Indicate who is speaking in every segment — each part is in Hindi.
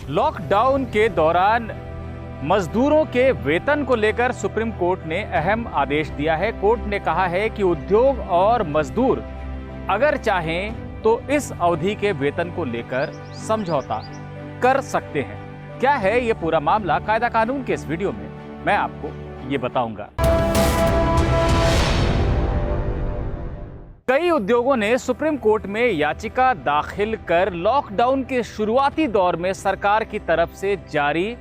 Speaker 1: लॉकडाउन के दौरान मजदूरों के वेतन को लेकर सुप्रीम कोर्ट ने अहम आदेश दिया है। कोर्ट ने कहा है कि उद्योग और मजदूर अगर चाहें तो इस अवधि के वेतन को लेकर समझौता कर सकते हैं। क्या है ये पूरा मामला, कायदा कानून के इस वीडियो में मैं आपको ये बताऊंगा। कई उद्योगों ने सुप्रीम कोर्ट में याचिका दाखिल कर लॉकडाउन के शुरुआती दौर में सरकार की तरफ से जारी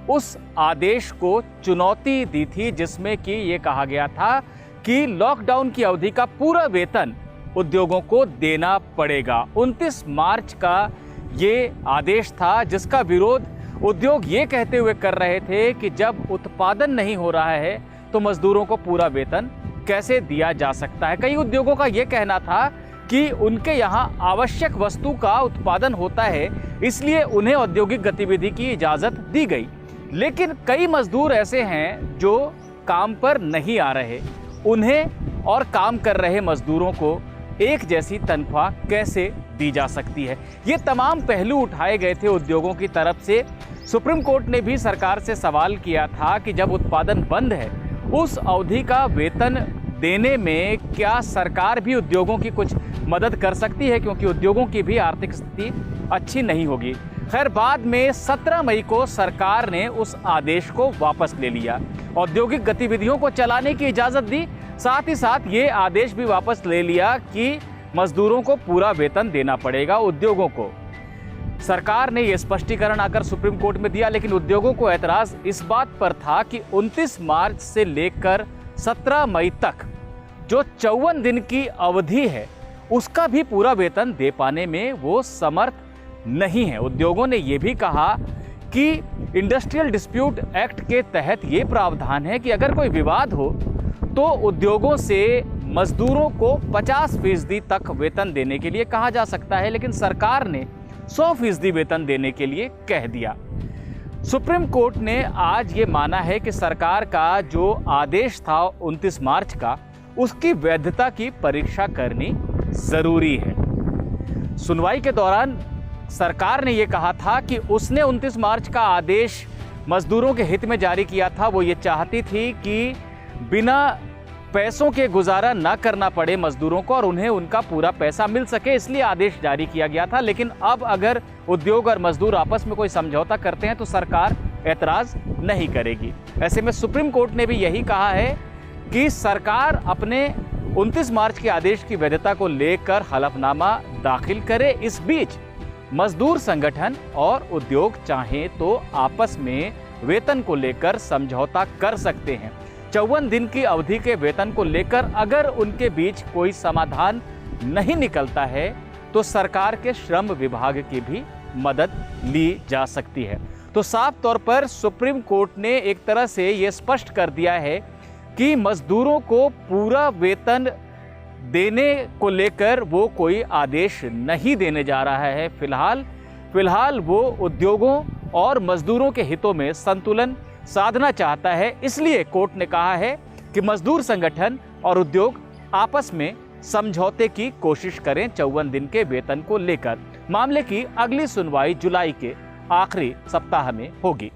Speaker 1: उस आदेश को चुनौती दी थी, जिसमें कि ये कहा गया था कि लॉकडाउन की अवधि का पूरा वेतन उद्योगों को देना पड़ेगा। 29 मार्च का ये आदेश था, जिसका विरोध उद्योग ये कहते हुए कर रहे थे कि जब उत्पादन नहीं हो रहा है तो मजदूरों को पूरा वेतन कैसे दिया जा सकता है। कई उद्योगों का यह कहना था कि उनके यहाँ आवश्यक वस्तु का उत्पादन होता है, इसलिए उन्हें औद्योगिक गतिविधि की इजाज़त दी गई। लेकिन कई मजदूर ऐसे हैं जो काम पर नहीं आ रहे, उन्हें और काम कर रहे मजदूरों को एक जैसी तनख्वाह कैसे दी जा सकती है। ये तमाम पहलू उठाए गए थे उद्योगों की तरफ से। सुप्रीम कोर्ट ने भी सरकार से सवाल किया था कि जब उत्पादन बंद है उस अवधि का वेतन देने में क्या सरकार भी उद्योगों की कुछ मदद कर सकती है, क्योंकि उद्योगों की भी आर्थिक स्थिति अच्छी नहीं होगी। खैर, बाद में 17 मई को सरकार ने उस आदेश को वापस ले लिया, औद्योगिक गतिविधियों को चलाने की इजाज़त दी। साथ ही साथ ये आदेश भी वापस ले लिया कि मजदूरों को पूरा वेतन देना पड़ेगा उद्योगों को। सरकार ने यह स्पष्टीकरण आकर सुप्रीम कोर्ट में दिया, लेकिन उद्योगों को ऐतराज़ इस बात पर था कि 29 मार्च से लेकर 17 मई तक जो 54 दिन की अवधि है उसका भी पूरा वेतन दे पाने में वो समर्थ नहीं है। उद्योगों ने यह भी कहा कि इंडस्ट्रियल डिस्प्यूट एक्ट के तहत ये प्रावधान है कि अगर कोई विवाद हो तो उद्योगों से मजदूरों को 50% तक वेतन देने के लिए कहा जा सकता है, लेकिन सरकार ने 100% वेतन देने के लिए कह दिया। सुप्रीम कोर्ट ने आज ये माना है कि सरकार का जो आदेश था 29 मार्च का, उसकी वैधता की परीक्षा करनी जरूरी है। सुनवाई के दौरान सरकार ने यह कहा था कि उसने 29 मार्च का आदेश मजदूरों के हित में जारी किया था। वो ये चाहती थी कि बिना पैसों के गुजारा ना करना पड़े मजदूरों को और उन्हें उनका पूरा पैसा मिल सके, इसलिए आदेश जारी किया गया था। लेकिन अब अगर उद्योग और मजदूर आपस में कोई समझौता करते हैं तो सरकार ऐतराज़ नहीं करेगी। ऐसे में सुप्रीम कोर्ट ने भी यही कहा है कि सरकार अपने 29 मार्च के आदेश की वैधता को लेकर हलफनामा दाखिल करे। इस बीच मजदूर संगठन और उद्योग चाहें तो आपस में वेतन को लेकर समझौता कर सकते हैं। 54 दिन की अवधि के वेतन को लेकर अगर उनके बीच कोई समाधान नहीं निकलता है तो सरकार के श्रम विभाग की भी मदद ली जा सकती है। तो साफ तौर पर सुप्रीम कोर्ट ने एक तरह से ये स्पष्ट कर दिया है कि मजदूरों को पूरा वेतन देने को लेकर वो कोई आदेश नहीं देने जा रहा है। फिलहाल वो उद्योगों और मजदूरों के हितों में संतुलन साधना चाहता है। इसलिए कोर्ट ने कहा है कि मजदूर संगठन और उद्योग आपस में समझौते की कोशिश करें 54 दिन के वेतन को लेकर। मामले की अगली सुनवाई जुलाई के आखिरी सप्ताह में होगी।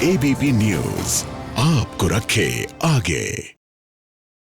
Speaker 2: एबीपी न्यूज़ आपको रखे आगे।